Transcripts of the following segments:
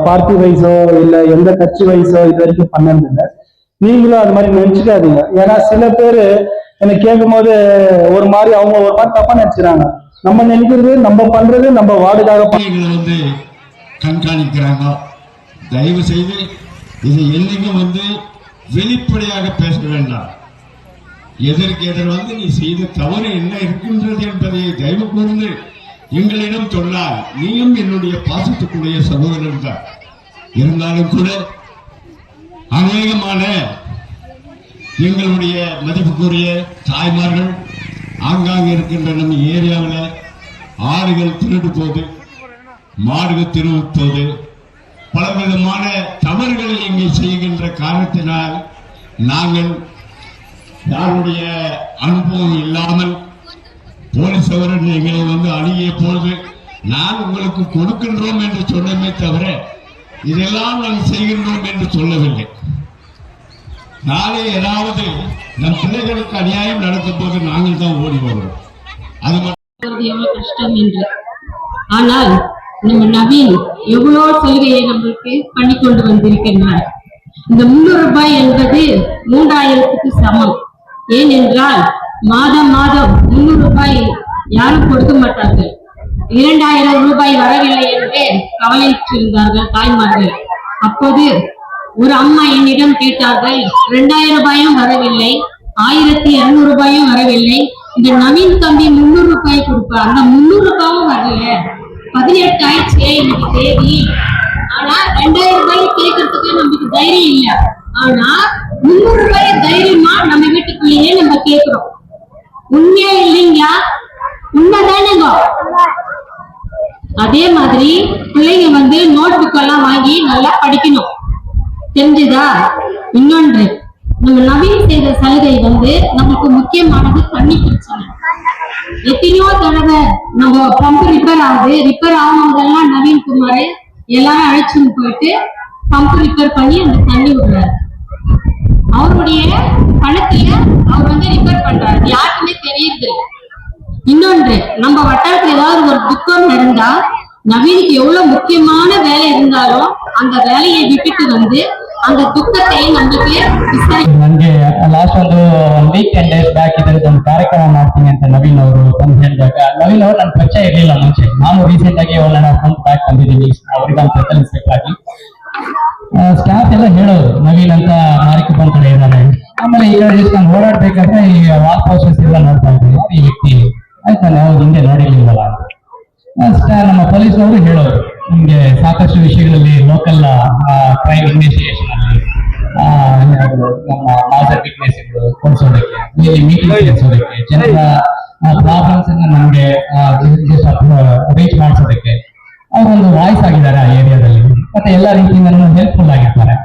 Party வைஸோ இல்ல எந்த கட்சி வைஸோ இது வரைக்கும் பண்ணது இல்லை. நீங்களும் அது மாதிரி நினைச்சுக்காதீங்க. ஏன்னா சில பேரு எனக்கு கேட்கும் போது ஒரு மாதிரி அவங்க ஒரு மாதிரி தப்பா நினைச்சுறாங்க. நம்ம நினைக்கிறது நம்ம பண்றது நம்ம வார்டுக்காக வந்து கண்காணிக்கிறாங்க. தயவு செய்து இதை என்னைக்கும் வெளிப்படையாக பேச வேண்டாம். எதற்கு எதிர் நீ செய்த தவறு என்ன இருக்கின்றது என்பதை தயவு கூர்ந்து எங்களிடம் சொன்னால், நீயும் என்னுடைய பாசத்துக்குரிய சகோதரன் தான். இருந்தாலும் கூட அநேகமான எங்களுடைய மதிப்புக்குரிய தாய்மார்கள் ஆங்காங்க இருக்கின்ற நம்ம ஏரியாவில் ஆடுகள் திருடு போது, மாடுகள் திருடு போது, பலவிதமான தவறுகளை இங்கே செய்கின்ற காரணத்தினால் நாங்கள் யாருடைய அனுபவம் இல்லாமல் போலீஸ் அவர்கள் எங்களை அணுகிய பொழுது நான் உங்களுக்கு கொடுக்கின்றோம் என்று சொன்னமே தவிர இதெல்லாம் நாங்கள் செய்கின்றோம் என்று சொல்லவில்லை. நாளை ஏதாவது நம் பிள்ளைகளுக்கு அநியாயம் நடக்கும் போது நாங்கள் தான் ஓடி வருவோம். அது எவ்வளவு கஷ்டம் என்று. ஆனால் நம்ம நவீன் எவ்வளவு சலுகையை நம்மளுக்கு பண்ணி கொண்டு வந்திருக்கின்றார். இந்த 300 ரூபாய் என்பது 3000க்கு சமம். ஏனென்றால் மாதம் மாதம் 300 ரூபாய் யாரும் கொடுக்க மாட்டார்கள். 2000 ரூபாய் வரவில்லை என்று கவலைச்சிருந்தார்கள் தாய்மார்கள். அப்போது ஒரு அம்மா என்னிடம் கேட்டார்கள், 2000 ரூபாயும் வரவில்லை, 1200 ரூபாயும் வரவில்லை, இந்த நவீன் தம்பி 300 ரூபாய் கொடுப்பார், அந்த 300 ரூபாயும் வரல, 18 ஆயிடுச்சு இன்னைக்கு தேதி. ஆனா 2000 ரூபாய் கேட்கறதுக்கு நமக்கு தைரியம் இல்ல. ஆனா 300 ரூபாய் தைரியமா நம்ம வீட்டுக்குள்ளேயே நம்ம கேட்கிறோம். உண்மையா இல்லைங்களா? உண்மைதானுங்க. அதே மாதிரி பிள்ளைங்க நோட் புக் எல்லாம் வாங்கி நல்லா படிக்கணும். தெரிஞ்சுதா? இன்னொன்று, நம்ம நவீன் செய்த சலுகை நமக்கு முக்கியமானது தண்ணி பிரச்சனை. எத்தனையோ தடவை நம்ம பம்பு ரிப்பேர் ஆகும்போதெல்லாம் நவீன் குமார் எல்லாரும் அழைச்சுன்னு போயிட்டு பம்பு ரிப்பேர் பண்ணி அந்த தண்ணி விடுறாரு. அவருடைய பணத்துல அவர் ரிப்பேர் பண்றாரு, யாருக்குமே தெரியுது. இன்னொன்று, நம்ம வட்டாரத்துல ஏதாவது ஒரு துக்கம் நடந்தா நவீனுக்கு எவ்வளவு முக்கியமான வேலை இருந்தாலும் அந்த வேலையை விட்டுட்டு அந்த ದುಃಖத்தை ನಮಗೆ ನನಗೆ ಲಾಸ್ಟ್ ಒಂದು ವೀಕ್ 10 ಡೇಸ್ ಬ್ಯಾಕ್ ಇದರದೊಂದು ಕಾರ್ಯಕ್ರಮ ಮಾಡ್ತೀನಿ ಅಂತ ನವೀನ್ ಅವರು ಬಂದು ಹೇಳಿದಾಗ, ನವೀನ್ ಅವರು ನನ್ನ ಪರಿಚಯ ಇರಲಿಲ್ಲ ಮುಂಚೆ. ನಾನು ರೀಸೆಂಟ್ ಆಗಿ 1.5 month ಬ್ಯಾಕ್ ಬಂದಿದ್ದೀನಿ ಅವರಿಗೆ ಒಂದು ಸೆಟಲ್ ಇನ್ಸ್ಪೆಕ್ಟರ್ ಆಗಿ. ಸ್ಟಾಫ್ ಎಲ್ಲ ಹೇಳೋರು ನವೀನ್ ಅಂತ ಮಾರಿಕ ಬಂದ್ಕಡೆ ಇದ್ದಾನೆ. ಆಮೇಲೆ ಈಗ ನಾನು ಓಡಾಡ್ಬೇಕಾದ್ರೆ ಈ ವಾಲ್ ಪೋಸ್ಟರ್ಸ್ ಎಲ್ಲ ನೋಡ್ತಾ ಇದ್ದೀನಿ, ಈ ವ್ಯಕ್ತಿ ಆಯ್ತು ನಾವು ಹಿಂದೆ ನೋಡಿರ್ಲಿಲ್ವಲ್ಲ ಅಂತ. ನಮ್ಮ ಪೊಲೀಸ್ನವರು ಹೇಳೋರು, ನಿಮ್ಗೆ ಸಾಕಷ್ಟು ವಿಷಯಗಳಲ್ಲಿ ಲೋಕಲ್ ಕ್ರೈಮ್ ಇನ್ವೆಸ್ಟಿಗೇಷನ್ ಅಲ್ಲಿ ನಮ್ಮ ಮಾಜರ್ ವಿಟ್ನೆಸ್ಗಳು ಕೊಡಿಸೋದಕ್ಕೆ, ಇಲ್ಲಿ ಮೀಟಿಂಗ್ ನಡೆಸೋದಕ್ಕೆ, ಜನರ ಪ್ರಾಬ್ಲಮ್ಸ್ ಅನ್ನ ನಮ್ಗೆ ರೀಚ್ ಮಾಡಿಸೋದಕ್ಕೆ ಅವರೊಂದು ವಾಯ್ಸ್ ಆಗಿದ್ದಾರೆ ಆ ಏರಿಯಾದಲ್ಲಿ. ಮತ್ತೆ ಎಲ್ಲಾ ರೀತಿಯಿಂದ ಹೆಲ್ಪ್ಫುಲ್ ಆಗಿರ್ತಾರೆ.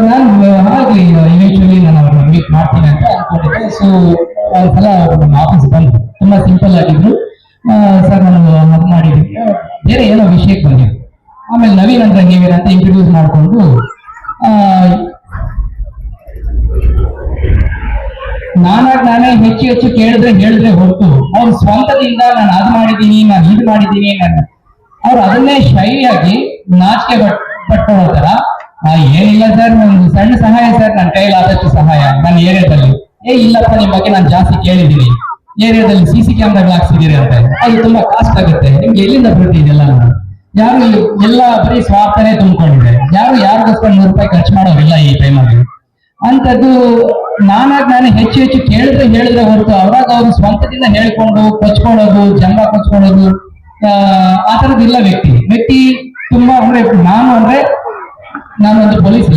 ನಾನು ಹಾಗೆ ಇವೆಂಚುಲಿ ನಾನು ಅವ್ರನ್ನ ಮೀಟ್ ಮಾಡ್ತೀನಿ ಅಂತ ಅನ್ಕೊಂಡಿದ್ದೆ. ಸೊ ಒಂದ್ಸಲ ನಮ್ಮ ಆಫೀಸ್ ಬಂದು ತುಂಬಾ ಸಿಂಪಲ್ ಆಗಿದ್ರು. ಸರ್ ನಾನು ಅದು ಮಾಡಿದ್ದೀನಿ, ಬೇರೆ ಏನೋ ವಿಷಯಕ್ಕೆ ಬಂದಿದ್ದು. ಆಮೇಲೆ ನವೀನ್ ಅಂದ್ರೆ ನೀವೇನಂತ ಇಂಟ್ರೊಡ್ಯೂಸ್ ಮಾಡಿಕೊಂಡು ನಾನೇ ಹೆಚ್ಚು ಹೇಳಿದ್ರೆ ಹೊರತು ಅವ್ರ ಸ್ವಂತದಿಂದ ನಾನು ಅದು ಮಾಡಿದ್ದೀನಿ, ನಾನು ಇದು ಮಾಡಿದ್ದೀನಿ, ಅವ್ರು ಅದನ್ನೇ ಶೈಲಿಯಾಗಿ ನಾಚಿಕೆ ಪಟ್ಕೊಳ್ಳೋ ತರ, ಏನಿಲ್ಲ ಸರ್ ಒಂದು ಸಣ್ಣ ಸಹಾಯ ಸರ್, ನನ್ನ ಕೈಲಾದಷ್ಟು ಸಹಾಯ ನನ್ನ ಏರಿಯಾದಲ್ಲಿ. ಇಲ್ಲಪ್ಪ ನಿಮ್ಮ ಬಗ್ಗೆ ನಾನು ಜಾಸ್ತಿ ಕೇಳಿದ್ದೀನಿ, ಏರಿಯಾದಲ್ಲಿ CC ಕ್ಯಾಮ್ರಾಗಳು ಹಾಕ್ಸಿದೀರಿ ಅಂತ. ಅದು ತುಂಬಾ ಕಾಸ್ಟ್ ಆಗುತ್ತೆ, ನಿಮ್ಗೆ ಎಲ್ಲಿಂದ ಬರುತ್ತೆ ಇದೆಲ್ಲ? ಯಾರು ಎಲ್ಲ ಬರೀ ಸ್ವಾರ್ಥನೇ ತುಂಬಿಕೊಂಡಿದೆ. ಯಾರಿಗೋಸ್ಕರ 100 ರೂಪಾಯಿ ಖರ್ಚು ಮಾಡೋರಿಲ್ಲ ಈ ಟೈಮಲ್ಲಿ. ಅಂತದ್ದು ನಾನೇ ಹೆಚ್ಚು ಹೇಳಿದ್ರೆ ಹೊರತು ಅವಾಗ ಅವ್ರು ಸ್ವಂತದಿಂದ ಹೇಳ್ಕೊಂಡು ಕೊಚ್ಕೊಳ್ಳೋದು, ಜಂಬ ಕೊಚ್ಕೊಳ್ಳೋದು ಆ ತರದಿಲ್ಲ. ವ್ಯಕ್ತಿ ತುಂಬಾ ನಾನೊಂದು ಪೊಲೀಸ್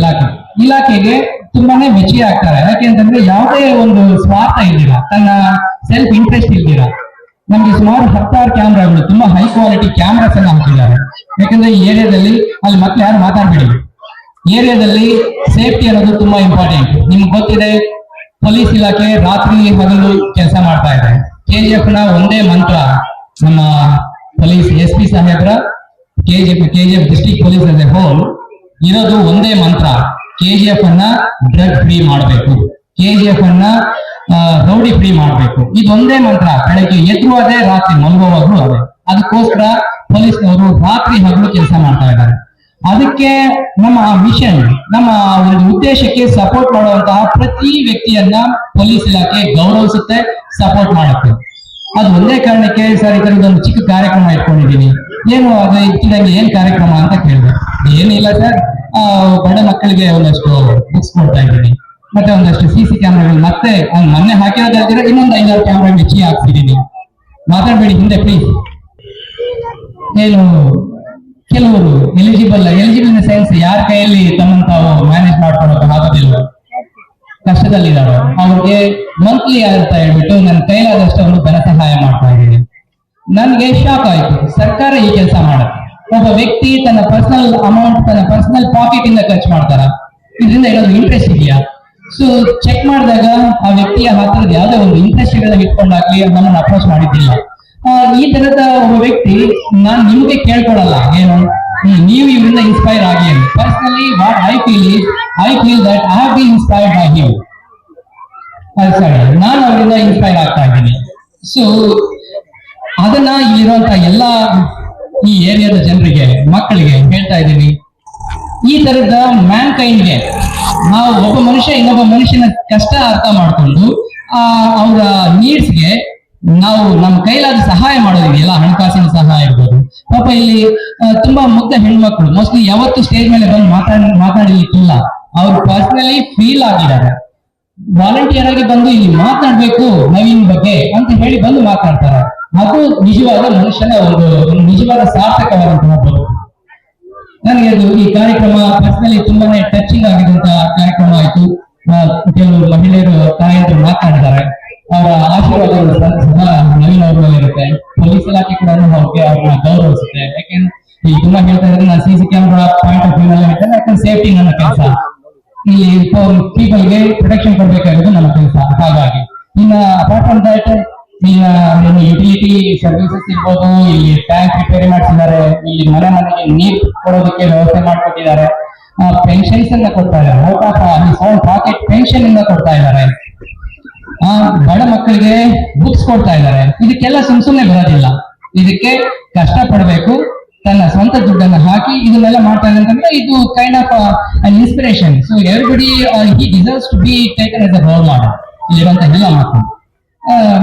ಇಲಾಖೆಗೆ ತುಂಬಾನೇ ಮೆಚ್ಚುಗೆ ಆಗ್ತಾರೆ. ಯಾಕೆಂತಂದ್ರೆ ಯಾವುದೇ ಒಂದು ಸ್ವಾರ್ಥ ಇಲ್ದಿರ, ತನ್ನ ಸೆಲ್ಫ್ ಇಂಟ್ರೆಸ್ಟ್ ಇಲ್ದಿರ ನಮ್ಗೆ ಸುಮಾರು 10 ಕ್ಯಾಮ್ರಾಗಳು, ತುಂಬಾ ಹೈ ಕ್ವಾಲಿಟಿ ಕ್ಯಾಮ್ರಾಸ್ ಅನ್ನ ಹಾಕಿದ್ದಾರೆ. ಯಾಕಂದ್ರೆ ಈ ಏರಿಯಾದಲ್ಲಿ ಅಲ್ಲಿ ಮತ್ತೆ ಯಾರು ಮಾತಾಡ್ಬೇಡಿ, ಏರಿಯಾದಲ್ಲಿ ಸೇಫ್ಟಿ ಅನ್ನೋದು ತುಂಬಾ ಇಂಪಾರ್ಟೆಂಟ್. ನಿಮ್ಗೆ ಗೊತ್ತಿದೆ, ಪೊಲೀಸ್ ಇಲಾಖೆ ರಾತ್ರಿ ಹಗಲು ಕೆಲಸ ಮಾಡ್ತಾ ಇದೆ. KGF ನ ಒಂದೇ ಮಂತ್ರ, ನಮ್ಮ ಪೊಲೀಸ್ SP ಸಾಹೇಬ್ರ KGF district police as a whole ಇರೋದು ಒಂದೇ ಮಂತ್ರ, KGF ಅನ್ನ ಡ್ರಗ್ ಫ್ರೀ ಮಾಡಬೇಕು, KGF ಅನ್ನ ರೌಡಿ ಫ್ರೀ ಮಾಡಬೇಕು. ಇದೊಂದೇ ಮಂತ್ರ. ಬೆಳಗ್ಗೆ ಎದ್ರು ಅದೇ, ರಾತ್ರಿ ಮಲಗುವಾಗ್ಲೂ ಅದೇ. ಅದಕ್ಕೋಸ್ಕರ ಪೊಲೀಸ್ನವರು ರಾತ್ರಿ ಹಗಲು ಕೆಲಸ ಮಾಡ್ತಾ ಇದ್ದಾರೆ. ಅದಕ್ಕೆ ನಮ್ಮ ಮಿಷನ್, ನಮ್ಮ ಒಂದು ಉದ್ದೇಶಕ್ಕೆ ಸಪೋರ್ಟ್ ಮಾಡುವಂತಹ ಪ್ರತಿ ವ್ಯಕ್ತಿಯನ್ನ ಪೊಲೀಸ್ ಇಲಾಖೆ ಗೌರವಿಸುತ್ತೆ, ಸಪೋರ್ಟ್ ಮಾಡುತ್ತೆ. ಅದು ಒಂದೇ ಕಾರಣಕ್ಕೆ ಸರ್ ಈ ತರದೊಂದು ಚಿಕ್ಕ ಕಾರ್ಯಕ್ರಮ ಇಟ್ಕೊಂಡಿದ್ದೀನಿ. ಏನು ಅದು ಇಟ್ಟಿದಂಗೆ ಏನ್ ಕಾರ್ಯಕ್ರಮ ಅಂತ ಕೇಳಿದೆ. ಏನಿಲ್ಲ ಸರ್, ಬಡ ಮಕ್ಕಳಿಗೆ ಒಂದಷ್ಟು ಬುಕ್ಸ್ ಕೊಡ್ತಾ ಇದ್ದೀನಿ, ಮತ್ತೆ ಒಂದಷ್ಟು CC ಕ್ಯಾಮ್ರಾಗಳು, ಮತ್ತೆ ಮೊನ್ನೆ ಹಾಕಿರೋದಾದ್ರೆ ಇನ್ನೊಂದು 5-6 ಕ್ಯಾಮ್ರಾ ಹೆಚ್ಚಿಗೆ ಹಾಕ್ತಿದ್ದೀನಿ. ಮಾತಾಡ್ಬೇಡಿ ಹಿಂದೆ ಪ್ಲೀಸ್. ಏನು ಕೆಲವರು ಎಲಿಜಿಬಲ್ ಇನ್ ಸೆನ್ಸ್ ಯಾರ ಕೈಯಲ್ಲಿ ತಮ್ಮನ್ನು ತಾವು ಮ್ಯಾನೇಜ್ ಮಾಡ್ಕೊಳಕ್ಕೆ ಆಗೋದಿಲ್ಲ, ಕಷ್ಟದಲ್ಲಿದ್ದಾರೆ, ಅವ್ರಿಗೆ ಮಂತ್ಲಿ ಅಂತ ಹೇಳ್ಬಿಟ್ಟು ನನ್ನ ಕೈಲಾದಷ್ಟು ಒಂದು ಧನ ಸಹಾಯ ಮಾಡ್ತಾ ಇದ್ದೀನಿ. ನನ್ಗೆ ಶಾಕ್ ಆಯ್ತು, ಸರ್ಕಾರ ಈ ಕೆಲಸ ಮಾಡುತ್ತೆ. ಒಬ್ಬ ವ್ಯಕ್ತಿ ತನ್ನ ಪರ್ಸನಲ್ ಅಮೌಂಟ್ ತನ್ನ ಪರ್ಸನಲ್ ಪಾಕೆಟ್ ಇಂದ ಖರ್ಚು ಮಾಡ್ತಾರ, ಇದರಿಂದ ಏನಾದ್ರು ಇಂಟ್ರೆಸ್ಟ್ ಇದೆಯಾ? ಸೊ ಚೆಕ್ ಮಾಡಿದಾಗ ಆ ವ್ಯಕ್ತಿಯ ಹತ್ರದ ಯಾವುದೇ ಒಂದು ಇಂಟ್ರೆಸ್ಟ್ ಗಳನ್ನ ಇಟ್ಕೊಂಡಾಗ್ಲಿ ನಮ್ಮನ್ನು ಅಪ್ರೋಚ್ ಮಾಡಿದ್ದಿಲ್ಲ. ಈ ತರದ ಒಬ್ಬ ವ್ಯಕ್ತಿ ನಾನ್ ನಿಮ್ಗೆ ಕೇಳ್ಕೊಳಲ್ಲ, ಏನು ನೀವು ಇವರಿಂದ ಇನ್ಸ್ಪೈರ್ ಆಗಿ. Personally what I feel that I have been inspired by him. ನಾನು ಅವರಿಂದ ಇನ್ಸ್ಪೈರ್ ಆಗ್ತಾ ಇದ್ದೀನಿ. ಸೊ ಅದನ್ನ ಇಲ್ಲಿರುವಂತ ಎಲ್ಲಾ ಈ ಏರಿಯಾದ ಜನರಿಗೆ, ಮಕ್ಕಳಿಗೆ ಹೇಳ್ತಾ ಇದ್ದೀನಿ, ಈ ತರದ ಮ್ಯಾನ್ ಕೈಂಡ್ಗೆ ನಾವು ಒಬ್ಬ ಮನುಷ್ಯ ಇನ್ನೊಬ್ಬ ಮನುಷ್ಯನ ಕಷ್ಟ ಅರ್ಥ ಮಾಡ್ಕೊಂಡು ಅವರ ನೀಡ್ಸ್ಗೆ ನಾವು ನಮ್ಮ ಕೈಲಾದ ಸಹಾಯ ಮಾಡೋದಿದೆಯಲ್ಲ, ಹಣಕಾಸಿನ ಸಹಾಯ ಇರ್ಬೋದು. ಪಾಪ ಇಲ್ಲಿ ತುಂಬಾ ಮುಗ್ಧ ಹೆಣ್ಮಕ್ಳು ಮೋಸ್ಟ್ಲಿ ಯಾವತ್ತು ಸ್ಟೇಜ್ ಮೇಲೆ ಬಂದು ಮಾತಾಡಲಿಕ್ಕಿಲ್ಲ, ಅವ್ರು ಪರ್ಸನಲಿ ಫೀಲ್ ಆಗಿದ್ದಾರೆ. ವಾಲಂಟಿಯರ್ ಆಗಿ ಬಂದು ಇಲ್ಲಿ ಮಾತಾಡ್ಬೇಕು ನವೀನ್ ಬಗ್ಗೆ ಅಂತ ಹೇಳಿ ಬಂದು ಮಾತಾಡ್ತಾರೆ. ಅದು ನಿಜವಾದ ಮನುಷ್ಯನ ಒಂದು ನಿಜವಾದ ಸಾರ್ಥಕವಾದಂತಹ ಬದುಕು. ನನಗೆ ಅದು ಈ ಕಾರ್ಯಕ್ರಮ ಪರ್ಸನಲಿ ತುಂಬಾನೇ ಟಚಿಂಗ್ ಆಗಿದಂತ ಕಾರ್ಯಕ್ರಮ ಆಯ್ತು. ಕೆಲವು ಮಹಿಳೆಯರು ತಾಯಂದ್ರು ಮಾತಾಡಿದ್ದಾರೆ, ಅವರ ಆಶೀರ್ವಾದಗಳು ಸದಾ ನವೀನ್ ಅವ್ರ ಮೇಲೆ ಇರುತ್ತೆ. ಪೊಲೀಸ್ ಇಲಾಖೆ ಕೂಡ ಅವ್ರನ್ನ ಗೌರವಿಸುತ್ತೆ. ಯಾಕೆಂದ್ರೆ ಇಲ್ಲಿ ತುಂಬಾ ಹೇಳ್ತಾ ಇದ್ರೆ ನಾನು CC camera point of view ನಲ್ಲಿ ಹೇಳ್ತೇನೆ, ಯಾಕಂದ್ರೆ ಸೇಫ್ಟಿ ನನ್ನ ಕೆಲಸ, ಇಲ್ಲಿ ಪೀಪಲ್ಗೆ ಪ್ರೊಟೆಕ್ಷನ್ ಕೊಡ್ಬೇಕಾಗಿರೋದು ನನ್ನ ಕೆಲಸ. ಹಾಗಾಗಿ ಇನ್ನ apart from that utility services ಇರ್ಬೋದು, ಇಲ್ಲಿ ಟ್ಯಾಂಕ್ ರಿಪೇರಿ ಮಾಡಿಸಿದ್ದಾರೆ, ಇಲ್ಲಿ ಮನೆಗೆ ನೀರು ಕೊಡೋದಕ್ಕೆ ವ್ಯವಸ್ಥೆ ಮಾಡ್ಕೊಟ್ಟಿದ್ದಾರೆ, ಪೆನ್ಷನ್ಸ್ ಅನ್ನ ಕೊಡ್ತಾ ಇದ್ದಾರೆ, out of own pocket pension ಇಂದ ಕೊಡ್ತಾ ಇದ್ದಾರೆ, ಬಡ ಮಕ್ಕಳಿಗೆ ಬುಕ್ಸ್ ಕೊಡ್ತಾ ಇದ್ದಾರೆ. ಇದಕ್ಕೆಲ್ಲ ಸುಮ್ನೆ ಬರೋದಿಲ್ಲ, ಇದಕ್ಕೆ ಕಷ್ಟ ಪಡಬೇಕು, ತನ್ನ ಸ್ವಂತ ದುಡ್ಡನ್ನು ಹಾಕಿ ಇದನ್ನೆಲ್ಲ ಮಾಡ್ತಾ ಇದೆ ಅಂತಂದ್ರೆ ಇದು kind of an inspiration. So everybody he deserves to be taken as a role model ಇಲ್ಲಿರುವಂತ ಎಲ್ಲ ಮಕ್ಕಳು.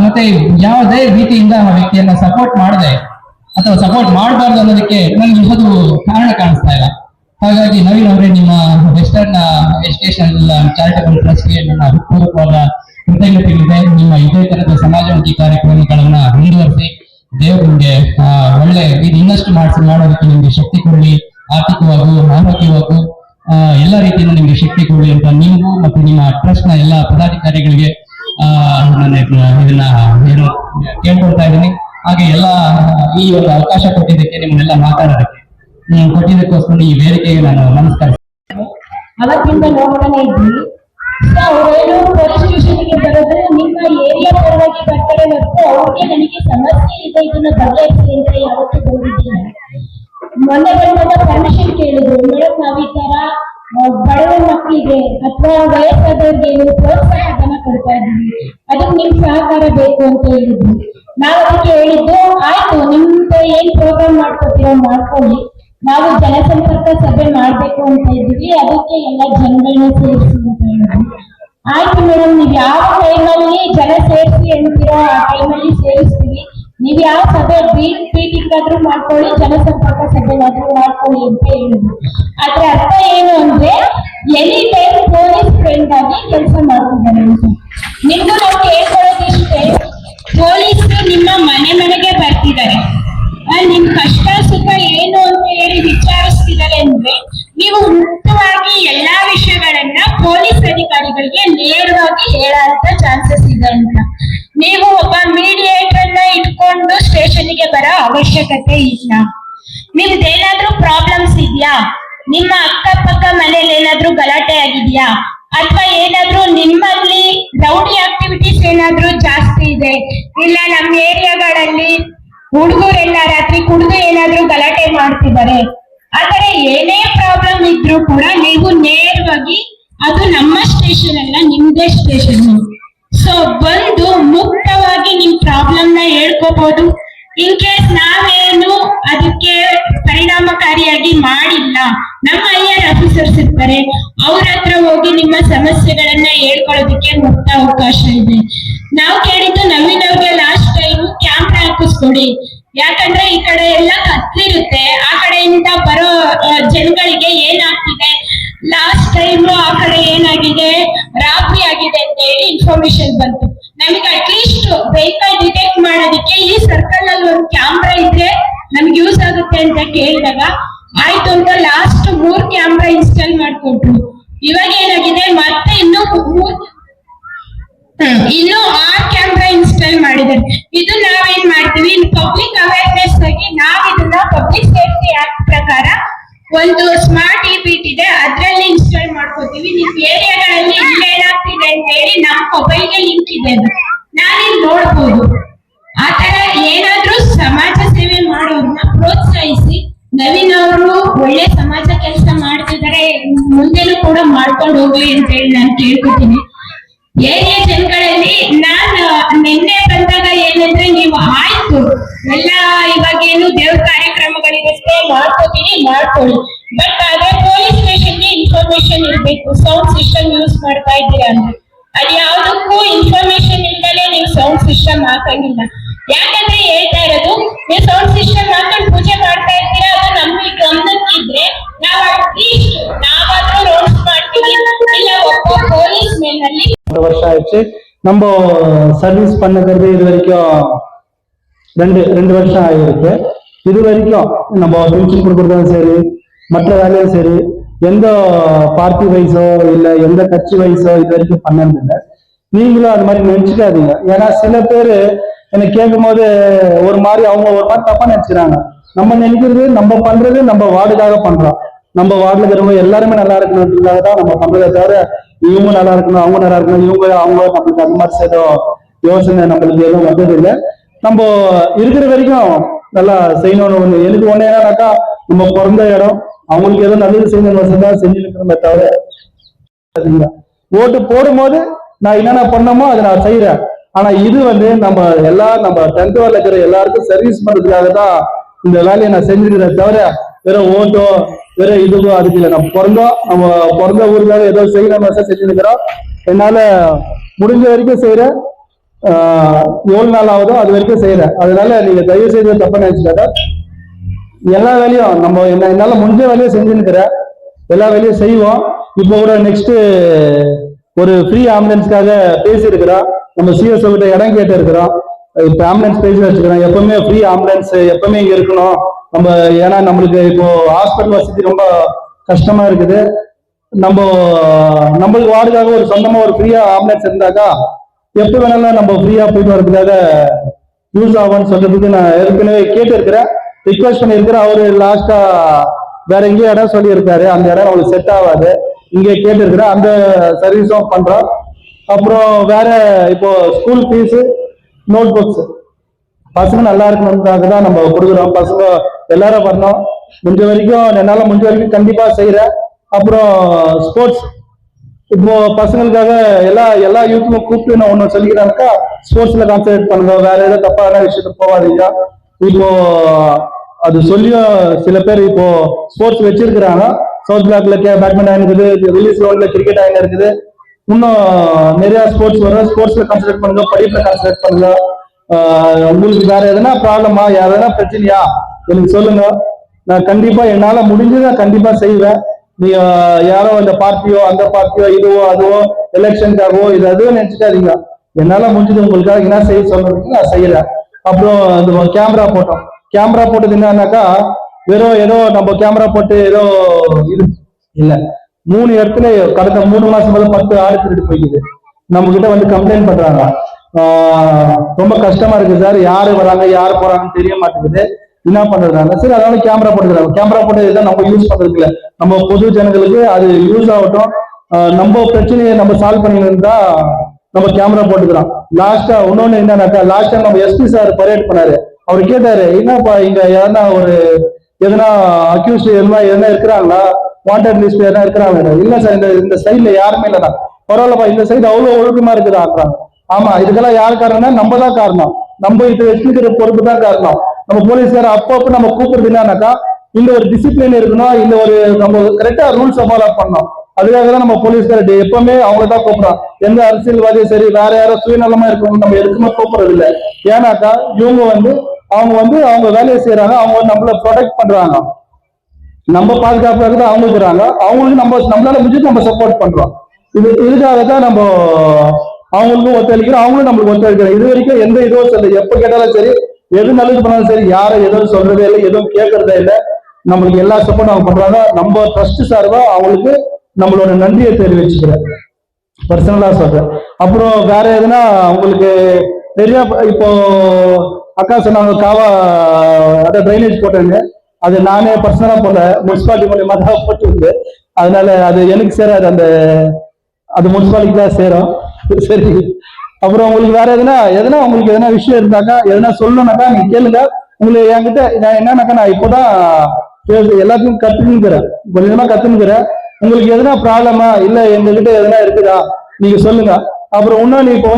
ಮತ್ತೆ ಯಾವುದೇ ರೀತಿಯಿಂದ ಆ ವ್ಯಕ್ತಿಯನ್ನ ಸಪೋರ್ಟ್ ಮಾಡದೆ ಅಥವಾ ಸಪೋರ್ಟ್ ಮಾಡಬಾರ್ದು ಅನ್ನೋದಕ್ಕೆ ನನಗೆ ಯಾವುದು ಕಾರಣ ಕಾಣಿಸ್ತಾ ಇಲ್ಲ. ಹಾಗಾಗಿ ನವೀನ್ ಅವರೇ, ನಿಮ್ಮ ವೆಸ್ಟರ್ನ್ ಎಜುಕೇಶನ್ ಚಾರಿಟಬಲ್ ಟ್ರಸ್ಟ್ಗೆ ನನ್ನ ಹೃತ್ಪೂರ್ವಕವಾದ ಕೃತಜ್ಞತೆಗಳಿದೆ. ನಿಮ್ಮ ಇದೇ ತರದ ಸಮಾಜಮುಖಿ ಕಾರ್ಯಕ್ರಮಗಳನ್ನ ಮುಂದುವರಿಸಿ ದೇವರು ನಿಮ್ಗೆ ಒಳ್ಳೆ ಇದು ಇನ್ನಷ್ಟು ಮಾಡೋದಕ್ಕೆ ನಿಮ್ಗೆ ಶಕ್ತಿ ಕೊಡಲಿ, ಆರ್ಥಿಕವಾಗೂ ಆರೋಗ್ಯವಾಗೂ ಎಲ್ಲ ರೀತಿಯಿಂದ ನಿಮ್ಗೆ ಶಕ್ತಿ ಕೊಡಲಿ ಅಂತ ನೀವು ಮತ್ತು ನಿಮ್ಮ ಟ್ರಸ್ಟ್ ನ ಎಲ್ಲ ಪದಾಧಿಕಾರಿಗಳಿಗೆ ನಾನು ಇದನ್ನ ಏನು ಕೇಳ್ಕೊಳ್ತಾ ಇದ್ದೀನಿ. ಹಾಗೆ ಎಲ್ಲ ಈ ಒಂದು ಅವಕಾಶ ಕೊಟ್ಟಿದ್ದಕ್ಕೆ ನಿಮ್ಮನ್ನೆಲ್ಲ ಮಾತಾಡೋದಕ್ಕೆ ಕೊಟ್ಟಿದ್ದಕ್ಕೋಸ್ಕರ ಈ ವೇದಿಕೆಗೆ ನಾನು ನಮಸ್ಕಾರ. ಅವತ್ತಿಂದ ನೋಡ್ತಾನೆ ಇದ್ವಿ. ಅವರೇನು ಪೊಲೀಸ್ ಸ್ಟೇಷನ್ಗೆ ಬರೋದ್ರೆ ನಿಮ್ಮ ಏರಿಯಾ ಪರವಾಗಿ ಬರ್ತಾರೆ ಮತ್ತು ಅವ್ರಿಗೆ ನನಗೆ ಸಮಸ್ಯೆ ಇದೆ, ಇದನ್ನ ಬಗೆಹರಿಸಿ ಅಂತ ಯಾವತ್ತೂ ಬಂದಿದ್ದಿಲ್ಲ. ಮೊನ್ನೆ ಬಂದಾಗ ಪರ್ಮಿಷನ್ ಕೇಳಿದ್ರು, ಮೇಡಮ್ ನಾವ್ ಈ ತರ ಬಡವ ಮಕ್ಕಳಿಗೆ ಅಥವಾ ವಯಸ್ಸಾದವ್ರಿಗೆ ಪ್ರೋತ್ಸಾಹ ಧನ ಕೊಡ್ತಾ ಇದ್ದೀವಿ, ಅದಕ್ಕೆ ನಿಮ್ ಸಹಕಾರ ಬೇಕು ಅಂತ ಹೇಳಿದ್ರು. ನಾವು ಅದಕ್ಕೆ ಹೇಳಿದ್ದು, ಆಯ್ತು ನಿಮ್ದು ಏನ್ ಪ್ರೋಗ್ರಾಮ್ ಮಾಡ್ಕೊತೀರೋ ಮಾಡ್ಕೊಳ್ಳಿ, ನಾವು ಜನಸಂಪರ್ಕ ಸಭೆ ಮಾಡ್ಬೇಕು ಅಂತ ಇದ್ದೀವಿ, ಅದಕ್ಕೆ ಎಲ್ಲ ಜನಗಳನ್ನ ಸೇರಿಸಿ ಅಂತ ಹೇಳಿದ್ರು. ಆಯ್ತು ಮೇಡಮ್, ನೀವ್ ಯಾವ ಟೈಮಲ್ಲಿ ಜನ ಸೇರಿಸಿ ಅಂತೀರೋ ಆ ಟೈಮಲ್ಲಿ ಸೇರಿಸ್ತೀವಿ, ನೀವ್ ಯಾವ ಸಭೆ ಮೀಟಿಂಗ್ ಆದ್ರೂ ಮಾಡ್ಕೊಳ್ಳಿ, ಜನಸಂಪರ್ಕ ಸಭೆನಾದ್ರೂ ಮಾಡ್ಕೊಳ್ಳಿ ಅಂತ ಹೇಳಿದ್ರು. ಅದ್ರ ಅರ್ಥ ಏನು ಅಂದ್ರೆ ಎನಿ ಟೈಮ್ ಪೊಲೀಸ್ ಫ್ರೆಂಡ್ ಆಗಿ ಕೆಲಸ ಮಾಡ್ತಿದ್ದಾರೆ ಅಂತ. ನಿಮ್ಗೂ ನಾವು ಕೇಳ್ಕೊಳ್ಳೋದಿಷ್ಟೇ, ಪೊಲೀಸರು ನಿಮ್ಮ ಮನೆಗೆ ಬರ್ತಿದ್ದಾರೆ, ನಿಮ್ ಕಷ್ಟ ಸುಖ ಏನು ಅಂತ ಹೇಳಿ ವಿಚಾರಿಸ್ತಿದ್ದಾರೆ ಅಂದ್ರೆ ನೀವು ಮುಕ್ತವಾಗಿ ಎಲ್ಲಾ ವಿಷಯಗಳನ್ನ ಪೊಲೀಸ್ ಅಧಿಕಾರಿಗಳಿಗೆ ನೇರವಾಗಿ ಹೇಳುವಂತ ಚಾನ್ಸಸ್ ಇದೆ ಅಂತ. ನೀವು ಒಬ್ಬ ಮೀಡಿಯೇಟರ್ ಅನ್ನ ಇಟ್ಕೊಂಡು ಸ್ಟೇಷನ್ಗೆ ಬರೋ ಅವಶ್ಯಕತೆ ಇಲ್ಲ. ನಿಮ್ದೇನಾದ್ರೂ ಪ್ರಾಬ್ಲಮ್ಸ್ ಇದೆಯಾ, ನಿಮ್ಮ ಅಕ್ಕಪಕ್ಕ ಮನೇಲಿ ಏನಾದ್ರೂ ಗಲಾಟೆ ಆಗಿದ್ಯಾ, ಅಥವಾ ಏನಾದ್ರೂ ನಿಮ್ಮಲ್ಲಿ ರೌಡಿ ಆಕ್ಟಿವಿಟೀಸ್ ಏನಾದ್ರೂ ಜಾಸ್ತಿ ಇದೆ, ಇಲ್ಲ ನಮ್ಮ ಏರಿಯಾಗಳಲ್ಲಿ ಹುಡುಗರೆಲ್ಲ ರಾತ್ರಿ ಕುಡಿದು ಏನಾದ್ರೂ ಗಲಾಟೆ ಮಾಡ್ತಿದ್ದಾರೆ, ಆತರ ಏನೇ ಪ್ರಾಬ್ಲಮ್ ಇದ್ರೂ ಕೂಡ ನೀವು ನೇರವಾಗಿ, ಅದು ನಮ್ಮ ಸ್ಟೇಷನ್ ಅಲ್ಲ ನಿಮ್ದೇ ಸ್ಟೇಷನ್, ಸೊ ಬಂದು ಮುಕ್ತವಾಗಿ ನಿಮ್ ಪ್ರಾಬ್ಲಮ್ ನ ಹೇಳ್ಕೋಬಹುದು. ಇನ್ ಕೇಸ್ ನಾವೇನು ಅದಕ್ಕೆ ಪರಿಣಾಮಕಾರಿಯಾಗಿ ಮಾಡಿಲ್ಲ, ನಮ್ಮ ಹೈಯರ್ ಆಫೀಸರ್ಸ್ ಇರ್ತಾರೆ, ಅವ್ರ ಹತ್ರ ಹೋಗಿ ನಿಮ್ಮ ಸಮಸ್ಯೆಗಳನ್ನ ಹೇಳ್ಕೊಳ್ಳೋದಕ್ಕೆ ಮುಕ್ತ ಅವಕಾಶ ಇದೆ. ನಾವು ಕೇಳಿದ್ದು ನವೀನ್ ಅವ್ರಿಗೆ ಲಾಸ್ಟ್ ಟೈಮ್ ಕ್ಯಾಮ್ರಾ ಹಾಕಿಸ್ಕೊಡಿ, ಯಾಕಂದ್ರೆ ಈ ಕಡೆ ಎಲ್ಲ ಕತ್ಲಿರುತ್ತೆ, ಆ ಕಡೆಯಿಂದ ಬರೋ ಜನಗಳಿಗೆ ಏನಾಗ್ತಿದೆ, ಲಾಸ್ಟ್ ಟೈಮ್ ಆ ಕಡೆ ಏನಾಗಿದೆ, ರಾತ್ರಿ ಆಗಿದೆ ಅಂತ ಹೇಳಿ ಇನ್ಫಾರ್ಮೇಶನ್ ಬಂತು. ನಮಗೆ ಅಟ್ಲೀಸ್ಟ್ ವೆಹಿಕಲ್ ಡಿಟೆಕ್ಟ್ ಮಾಡೋದಕ್ಕೆ ಈ ಸರ್ಕಲ್ ಅಲ್ಲಿ ಒಂದು ಕ್ಯಾಮ್ರಾ ಇದ್ರೆ ನಮ್ಗೆ ಯೂಸ್ ಆಗುತ್ತೆ ಅಂತ ಕೇಳಿದಾಗ ಆಯ್ತು ಅಂತ ಲಾಸ್ಟ್ 3 ಕ್ಯಾಮ್ರಾ ಇನ್ಸ್ಟಾಲ್ ಮಾಡ್ಕೊಟ್ರು. ಇವಾಗ ಏನಾಗಿದೆ ಮತ್ತೆ ಇನ್ನೂ 6 ಕ್ಯಾಮ್ರಾ ಇನ್ಸ್ಟಾಲ್ ಮಾಡಿದ್ದಾರೆ. ಇದು ನಾವೇನ್ ಮಾಡ್ತೀವಿ, ಪಬ್ಲಿಕ್ ಅವೇರ್ನೆಸ್ ಆಗಿ ನಾವ್ ಇದನ್ನ ಪಬ್ಲಿಕ್ ಸೇಫ್ಟಿ ಆಕ್ಟ್ ಪ್ರಕಾರ ಒಂದು ಸ್ಮಾರ್ಟ್ ಇಬಿಟ್ ಇದೆ, ಅದ್ರಲ್ಲಿ ಇನ್ಸ್ಟಾಲ್ ಮಾಡ್ಕೋತೀವಿ. ನಿಮ್ ಏರಿಯಾಗಳಲ್ಲಿ ಏನಾಗ್ತಿದೆ ಅಂತ ಹೇಳಿ ನಮ್ಮ ಮೊಬೈಲ್ಗೆ ಲಿಂಕ್ ಇದೆ, ನಾನಿಲ್ಲಿ ನೋಡ್ಬೋದು. ಆತರ ಏನಾದ್ರೂ ಸಮಾಜ ಸೇವೆ ಮಾಡೋರ್ನ ಪ್ರೋತ್ಸಾಹಿಸಿ. ನವೀನ್ ಅವರು ಒಳ್ಳೆ ಸಮಾಜ ಕೆಲಸ ಮಾಡ್ತಿದ್ದಾರೆ, ಮುಂದೆನೂ ಕೂಡ ಮಾಡ್ಕೊಂಡು ಹೋಗ್ಲಿ ಅಂತ ಹೇಳಿ ನಾನು ಕೇಳ್ಕೊತೀನಿ. ಏರಿಯಾ ಜನಗಳಲ್ಲಿ ನಿನ್ನೆ ಬಂದಾಗ ಏನಂದ್ರೆ, ನೀವು ಆಯ್ತು ಎಲ್ಲ ಇವಾಗೇನು ದೇವ್ರ ಕಾರ್ಯಕ್ರಮಗಳಿರುತ್ತೆ ಮಾಡ್ಕೊಳ್ಳಿ, ಬಟ್ ಆದ್ರೆ ಪೊಲೀಸ್ ಸ್ಟೇಷನ್ಗೆ ಇನ್ಫಾರ್ಮೇಶನ್ ಇರ್ಬೇಕು. ಸೌಂಡ್ ಸಿಸ್ಟಮ್ ಯೂಸ್ ಮಾಡ್ತಾ ಇದ್ದೀರಾ ಅಂದ್ರೆ ಅದು ಯಾವ್ದಕ್ಕೂ ಇನ್ಫಾರ್ಮೇಶನ್ ಇಲ್ದಲೆ ನೀವು ಸೌಂಡ್ ಸಿಸ್ಟಮ್ ಹಾಕಂಗಿಲ್ಲ. ಯಾಕಂದ್ರೆ ಹೇಳ್ತಾ ಇರೋದು, ನೀವು ಸೌಂಡ್ ಸಿಸ್ಟಮ್ ಹಾಕೊಂಡು ಪೂಜೆ ಮಾಡ್ತಾ ಇರ್ತೀರಾ, ಅದು ನಮ್ಗೆ ಗಮನಕ್ಕಿದ್ರೆ ನಾವು ಅಟ್ಲೀಸ್ಟ್ ನಾವಾದ್ರೂ ನೋಟ್ಸ್ ಮಾಡ್ತೀವಿ. ಇಲ್ಲ ಒಬ್ಬ ಪೊಲೀಸ್ ಮೇನಲ್ಲಿ வருஷம் ஆயிடுச்சு. நம்ம சர்வீஸ் பண்ணது இது வரைக்கும் 2 வருஷம் ஆகியிருக்கு. இது வரைக்கும் நம்ம பென்ஷன் கொடுக்கறதும் சரி, மற்ற வேலையும் சரி, எந்த பார்ட்டி வைஸோ இல்லை எந்த கட்சி வைஸோ இது வரைக்கும் பண்ணதில்லை. நீங்களும் அது மாதிரி நினைச்சுக்காதீங்க. ஏன்னா சில பேர் என்னை கேட்கும் போது ஒரு மாதிரி அவங்க ஒரு மாதிரி தப்பா நினைச்சுக்கிறாங்க. நம்ம நினைக்கிறது நம்ம பண்றது நம்ம வார்டுக்காக பண்றோம். நம்ம வார்டுல இருக்கிறவங்க எல்லாருமே நல்லா இருக்கணுன்றதுக்காக தான் நம்ம பண்றதை தவிர இவங்க நல்லா இருக்கணும், அவங்க நல்லா இருக்கணும், அவங்க நம்மளுக்கு அந்த மாதிரி ஏதோ யோசனை நம்மளுக்கு எதுவும் வந்தது இல்லை. நம்ம இருக்கிற வரைக்கும் நல்லா செய்யணும்னு ஒண்ணு. எனக்கு ஒண்ணு என்னன்னாக்கா, நம்ம பிறந்த இடம் அவங்களுக்கு ஏதோ நல்லது செய்யணும் தான் செஞ்சுருக்கிறோமே தவிர, ஓட்டு போடும்போது நான் என்னென்ன பண்ணமோ அதை நான் செய்யறேன். ஆனா இது நம்ம 10th வார்டுல இருக்கிற எல்லாருக்கும் சர்வீஸ் பண்றதுக்காக தான் இந்த வேலையை நான் செஞ்சுக்கிறேன் தவிர வெறும் ஓட்டோ வேற இதுவோ அதுக்கு இல்லை. நம்ம பிறந்த ஊருக்காக ஏதோ செய்யணும் செஞ்சுருக்கிறோம். என்னால முடிஞ்ச வரைக்கும் செய்யறேன். எவ்வளவு நாள் ஆகுதோ அது வரைக்கும் செய்யறேன். அதனால நீங்க தயவு செய்து தப்பா நினைச்சுக்காத. எல்லா வேலையும் என்னால முடிஞ்ச வேலையை செஞ்சுருக்கிறேன். எல்லா வேலையும் செய்வோம். இப்போ கூட நெக்ஸ்ட் ஒரு ஃப்ரீ ஆம்புலன்ஸ்க்காக பேசியிருக்கிறோம். நம்ம சிஎஸ்ஓ கிட்ட இடம் கேட்டு இருக்கிறோம். இப்ப ஆம்புலன்ஸ் பேசி வச்சுக்கிறோம். எப்பவுமே ஃப்ரீ ஆம்புலன்ஸ் எப்பவுமே இங்க இருக்கணும். ஏன்னா நம்மளுக்கு இப்போ ஹாஸ்பிட்டல் வசதி ரொம்ப கஷ்டமா இருக்குது. நம்மளுக்கு வார்டுக்காக ஒரு சொந்தமா ஒரு ஃப்ரீயா ஆம்புலன்ஸ் இருந்தாக்கா எப்ப வேணாலும் நம்ம ஃப்ரீயா போயிட்டு வரதுக்காக யூஸ் ஆகும்னு சொல்றதுக்கு நான் ஏற்கனவே கேட்டு இருக்கிறேன், ரிக்வெஸ்ட் பண்ணியிருக்கிறேன். அவரு லாஸ்டா வேற எங்கேயும் இடம் சொல்லி இருக்காரு, அந்த இடம் அவங்களுக்கு செட் ஆகாது, இங்கே கேட்டு இருக்கிறேன். அந்த சர்வீஸும் பண்றோம். அப்புறம் வேற இப்போ ஸ்கூல் ஃபீஸ், நோட் புக்ஸ் பசங்க நல்லா இருக்கணும்ன்றதுக்காக தான் நம்ம கொடுக்குறோம். பசங்க எல்லாரும் வரணும். என்னால முடிஞ்ச வரைக்கும் கண்டிப்பா செய்யறேன். அப்புறம் ஸ்போர்ட்ஸ், இப்போ பசங்களுக்காக எல்லா யூத்தும் கூப்பிட்டு நான் ஒண்ணு சொல்லிக்கிறாங்கக்கா, ஸ்போர்ட்ஸ்ல கான்சன்ட்ரேட் பண்ணுங்க, வேற ஏதாவது தப்பான விஷயத்துக்கு போகாதீங்க. இப்போ அது சொல்லியும் சில பேர் இப்போ ஸ்போர்ட்ஸ் வச்சிருக்கிறாங்க. சவுத் பிளாக்ல பேட்மிண்டன் இருக்குது, ரிலீஸ் ரோட்ல கிரிக்கெட் ஆயின்னு இருக்குது. இன்னும் நிறைய ஸ்போர்ட்ஸ் வரும். ஸ்போர்ட்ஸ்ல கான்சன்ட்ரேட் பண்ணுங்க, படிப்புல கான்சன்ட்ரேட் பண்ணுங்க. உங்களுக்கு வேற எதனா ப்ராப்ளமா, எதனா பிரச்சனையா எனக்கு சொல்லுங்க. நான் கண்டிப்பா என்னால முடிஞ்சது நான் கண்டிப்பா செய்வேன். நீங்க யாரோ இந்த பார்ட்டியோ அந்த பார்ட்டியோ இதுவோ அதுவோ எலெக்ஷனுக்காகவோ இது அதுவும் நினைச்சுக்காதீங்க. என்னால முடிஞ்சது உங்களுக்காக என்ன செய்ய சொல்றதுக்கு நான் செய்யறேன். அப்புறம் இந்த கேமரா போட்டது என்னன்னாக்கா, வெறும் ஏதோ நம்ம கேமரா போட்டு ஏதோ இது இல்ல. 3 இடத்துல கடந்த 3 மாசம் 10 ஆடு திருட்டு போய்க்குது. நம்ம கிட்ட கம்ப்ளைண்ட் பண்றாங்க. ரொம்ப கஷ்டமா இருக்கு சார், யாரு வராங்க யாரு போறாங்கன்னு தெரிய மாட்டேங்குது, என்ன பண்றதுனால சரி அதனால கேமரா போட்டுக்கிறாங்க. கேமரா போட்டு நம்ம யூஸ் பண்றது இல்லை, நம்ம பொது ஜனங்களுக்கு அது யூஸ் ஆகட்டும். நம்ம பிரச்சனையை நம்ம சால்வ் பண்ணிருந்தா நம்ம கேமரா போட்டுக்கிறோம். லாஸ்டா இன்னொன்னு என்னன்னாக்கா, லாஸ்டா நம்ம எஸ்பி சார் பரேட் பண்ணாரு. அவர் கேட்டாரு, என்னப்பா இங்க எதனா அக்யூஸ்ட் எதனா இருக்கிறாங்களா, வாண்டட் லிஸ்ட் எதனா இருக்கிறாங்க? இல்ல சார், இந்த சைட்ல யாருமே இல்லைண்ணா. பரவாயில்லப்பா, இந்த சைடு அவ்வளவு ஒழுக்கமா இருக்குதா? ஆமா, இதுக்கெல்லாம் யார் காரணம்னா நம்ம தான் காரணம். நம்ம இதை வச்சுக்கிற பொறுப்பு தான் காரணம். நம்ம போலீஸ்கார அப்பப்போ நம்ம கூப்பிடுறது என்னன்னாக்கா இந்த ஒரு டிசிப்ளின் இருக்கணும், இந்த ஒரு நம்ம கரெக்டா ரூல்ஸை ஃபாலோ பண்ணணும். அதுக்காக தான் நம்ம போலீஸ்கார எப்பவுமே அவங்கள தான் கூப்பிடுறோம். எந்த அரசியல்வாதியும் சரி வேற யாரோ சுயநலமா இருக்கவங்க நம்ம எதுக்குமே கூப்பிடுறது இல்லை. ஏன்னாக்கா இவங்க அவங்க வேலையை செய்யறாங்க, அவங்க நம்மள ப்ரொடெக்ட் பண்றாங்க, நம்ம பாதுகாப்பாக தான் அவங்க இருக்கிறாங்க, அவங்களுக்கு நம்மளால முடிஞ்சு நம்ம சப்போர்ட் பண்றோம். இதுக்காக தான் நம்ம அவங்களுக்கும் ஒத்துழைக்கிறோம், அவங்களும் நம்மளுக்கு ஒத்துழைக்கிறோம். இது வரைக்கும் எந்த இதுவும் சொல்லு, எப்ப கேட்டாலும் சரி, எது நல்லது பண்ணாலும் சரி, யாரும் எதுவும் சொல்றதே இல்லை, எதுவும் கேட்கறதே இல்லை. நம்மளுக்கு எல்லா சப்போர்ட் அவங்க பண்றாங்க. நம்ம ட்ரஸ்ட் சார்பா அவங்களுக்கு நம்மளோட நன்றியை தெரிவிச்சுக்கிறேன், பர்சனலா சொல்றேன். அப்புறம் வேற எதுனா உங்களுக்கு நிறைய இப்போ அக்கா சொன்னாங்க காவா ட்ரைனேஜ் போட்டேன்னு, அது நானே பர்சனலா போல முனிசிபாலிட்டி மூலியமா தான் போட்டு, அதனால அது எனக்கு சேராது, அது முனிசிபாலிட்டி தான் சேரும். சரி, அப்புறம் உங்களுக்கு வேற எதுனா உங்களுக்கு எதனா விஷயம் இருந்தாக்கா எதனா சொல்லணும்னாக்கா நீங்க கேளுங்க. உங்களுக்கு என்கிட்ட நான் என்னன்னாக்கா நான் இப்போதான் எல்லாத்தையும் கத்துக்கிறேன், கொஞ்சமா கத்துக்கிறேன். உங்களுக்கு எதனா ப்ராப்ளமா இல்ல எங்ககிட்ட எதனா இருக்குதா நீங்க சொல்லுங்க. அப்புறம் இன்னொன்னு இப்போ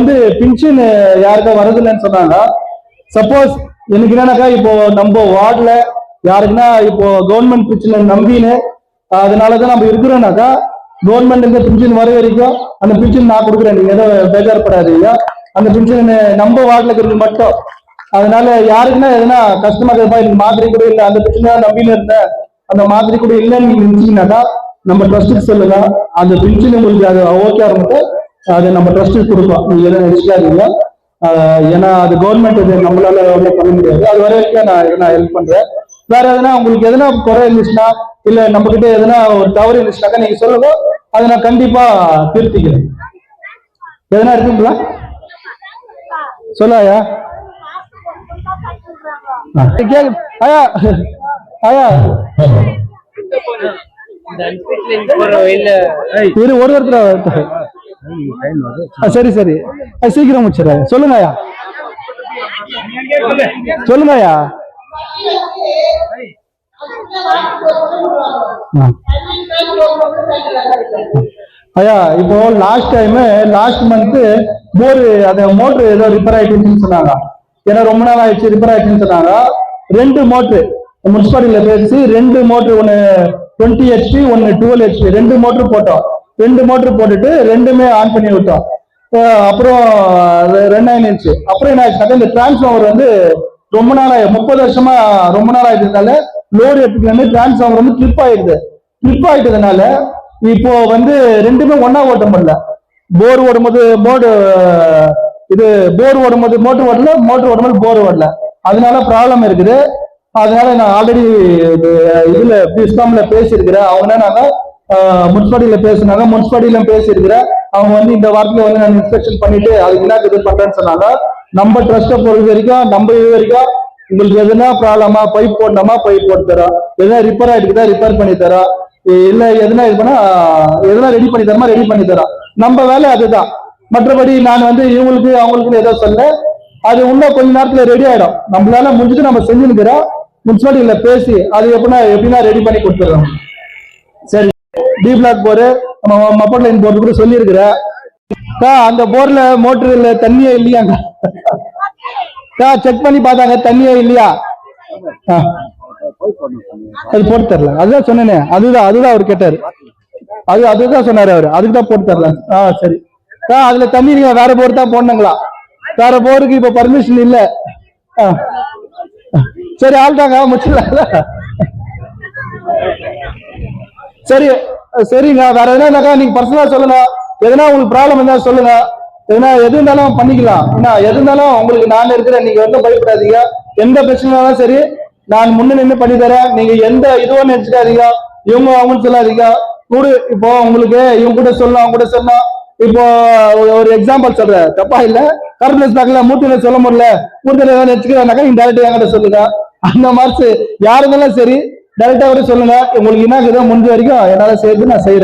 பின்ஷன் யாருக்கா வரதில்லைன்னு சொன்னாங்க. சப்போஸ் எனக்கு என்னன்னாக்கா இப்போ நம்ம வார்டுல யாருக்குன்னா இப்போ கவர்மெண்ட் பிரச்சனை நம்பின்னு அதனாலதான் நம்ம இருக்கிறோம்னாக்கா கவர்மெண்ட் இந்த பென்ஷன் வர வரைக்கும் அந்த பென்ஷன் நான் கொடுக்குறேன், நீங்க எதுவும் பேஜாரப்படாதீங்க. அந்த பென்ஷன் நம்ம வார்டுல இருக்கிறது மட்டும். அதனால யாருக்குன்னா எதுனா கஷ்டமா இருப்பா, எனக்கு மாதிரி கூட இல்லை, அந்த பென்ஷன் தான் நம்பின்னு இருந்தேன், அந்த மாதிரி கூட இல்லைன்னு நீங்க நினைச்சீங்கன்னாக்கா நம்ம ட்ரஸ்ட்டுக்கு சொல்லுங்க. அந்த பென்ஷன் உங்களுக்கு அது ஓகே மட்டும் அதை நம்ம ட்ரஸ்ட்டுக்கு கொடுப்போம், நீங்க எதுவும் நினைச்சுக்காதீங்க. ஏன்னா அது கவர்மெண்ட் இது நம்மளால பண்ண முடியாது. அது வரைக்கும் நான் ஹெல்ப் பண்றேன். வேற எதுனா உங்களுக்கு எதனா குறை இருந்துச்சுன்னா இல்ல நம்ம கிட்ட எதனா ஒரு தவறு இருந்துச்சுனாக்கா நீங்க சொல்லுங்க, அதை நான் கண்டிப்பா திருத்திக்கிறேன். எதனா இருக்குங்களா சொல்ல ஐயா. ஐயா ஐயா ஒருத்தர் சரி சரி சீக்கிரம் முடிச்சிடற. சொல்லுங்க ஐயா, சொல்லுங்க ஐயா. ஐயா இப்போ லாஸ்ட் மந்த் அந்த மோட்டர் ஏதோ ரிப்பேர் ஆயிடுச்சுன்னு சொன்னாங்க. ஏன்னா ரொம்ப நாள் ஆயிடுச்சு ரிப்பேர் ஆயிடுச்சுன்னு சொன்னாங்க. 2 மோட்டர் முனிசிபாலிட்டியில பேசி 2 மோட்டர், ஒன்னு 20 HP, ஒன்னு 12 HP, 2 மோட்டர் போட்டோம். 2 மோட்டர் போட்டுட்டு 2மே ஆன் பண்ணி விட்டோம். அப்புறம் 2 ஆயிடுச்சு. அப்புறம் என்ன ஆயிடுச்சுனாக்கா இந்த டிரான்ஸ்ஃபார்மர் ரொம்ப நாள் 30 வருஷமா ரொம்ப நாள் ஆயிட்டதுனால லோடு எடுத்துக்கல டிரான்ஸ்ஃபார்மர் கிளிப் ஆயிடுது. கிளிப் ஆயிட்டதுனால இப்போ 2மே ஒன்னா ஓட்ட முடியல. போர் ஓடும்போது மோட்டர் ஓடல, மோட்டர் ஓடும்போது போர் ஓடல. அதனால ப்ராப்ளம் இருக்குது. அதனால நான் ஆல்ரெடி இதுல பிஸ்காம்ல பேசியிருக்கிறேன். அவங்க நாங்க முனிசிபாலிட்டியில பேசினாங்க, முனிசிபாலிட்டியில பேசியிருக்கிறேன். அவங்க இந்த வாரத்துல நான் இன்ஸ்பெக்ஷன் பண்ணிட்டு அதுக்கு என்ன இது பண்றேன்னு சொன்னாங்க. நம்ம ட்ரஸ்ட்டை பொறுத்த வரைக்கும் நம்ம இது வரைக்கும் உங்களுக்கு எதுனா ப்ராப்ளமா பைப் போடணுமா பைப் போட்டு தரோம், எதனா ரிப்பேர் ஆயிட்டுக்குதா ரிப்பேர் பண்ணி தரோம், இல்ல எதுனா இது பண்ணா எதனா ரெடி பண்ணி தரமா ரெடி பண்ணி தரோம். நம்ம வேலை அதுதான். மற்றபடி நான் இவங்களுக்கு அவங்களுக்கு ஏதோ சொல்ல, அது இன்னும் கொஞ்ச நேரத்துல ரெடி ஆயிடும். நம்மளால முடிஞ்சுட்டு நம்ம செஞ்சுக்கிறோம். முனிசிபாலிட்டியில பேசி அது எப்படின்னா ரெடி பண்ணி கொடுத்துடுறோம். சரி, டி பிளாக் போரு மப்பட் லைன் போர்டு கூட சொல்லியிருக்கிறேன். அந்த போர்ல மோட்டர்ல தண்ணியே இல்லையாங்க, செக் பண்ணி பார்த்தாங்க தண்ணியே இல்லையா, அது போட்டு தரல. அதுதான் சொன்னேனே, அதுதான் அவர் கேட்டாரு, அதுதான் சொன்னாரு அவரு, அதுக்குதான் போட்டு தரல. சரி, அதுல தண்ணி நீங்க வேற போர் தான் போடணுங்களா? வேற போருக்கு இப்ப பர்மிஷன் இல்ல. சரி, ஆள்தாங்க முடிச்சிடல. சரிங்க. வேற எதுனா நீங்க பர்சனலா சொல்லுங்க. எதனா உங்களுக்கு ப்ராப்ளம் இருந்தா சொல்லுங்க. எது இருந்தாலும் பண்ணிக்கலாம். எது இருந்தாலும் உங்களுக்கு நான் இருக்கிறேன், நீங்க பயப்படாதீங்க. எந்த பிரச்சனைனாலும் சரி நான் முன்ன நின்று பண்ணி தரேன். நீங்க எந்த இதுவும் நினைச்சுக்காதீங்க, இவங்க அவங்கன்னு சொல்லாதீங்க. இப்போ உங்களுக்கு இவங்க கூட சொல்லலாம், அவங்க கூட சொல்லலாம். இப்போ ஒரு எக்ஸாம்பிள் சொல்றேன், தப்பா இல்ல, கரண்ட் பேக்ல மூர்த்தியில சொல்ல முடியல, மூர்த்தியில ஏதாவது நினைச்சுக்கிறாங்க, நீங்க டேரக்டா என்கிட்ட சொல்லுங்க. அந்த மாதிரி யாருந்தாலும் சரி டைரக்டா கூட சொல்லுங்க. உங்களுக்கு என்ன முடிஞ்ச வரைக்கும் என்னால செய்யறது நான் செய்யறேன்.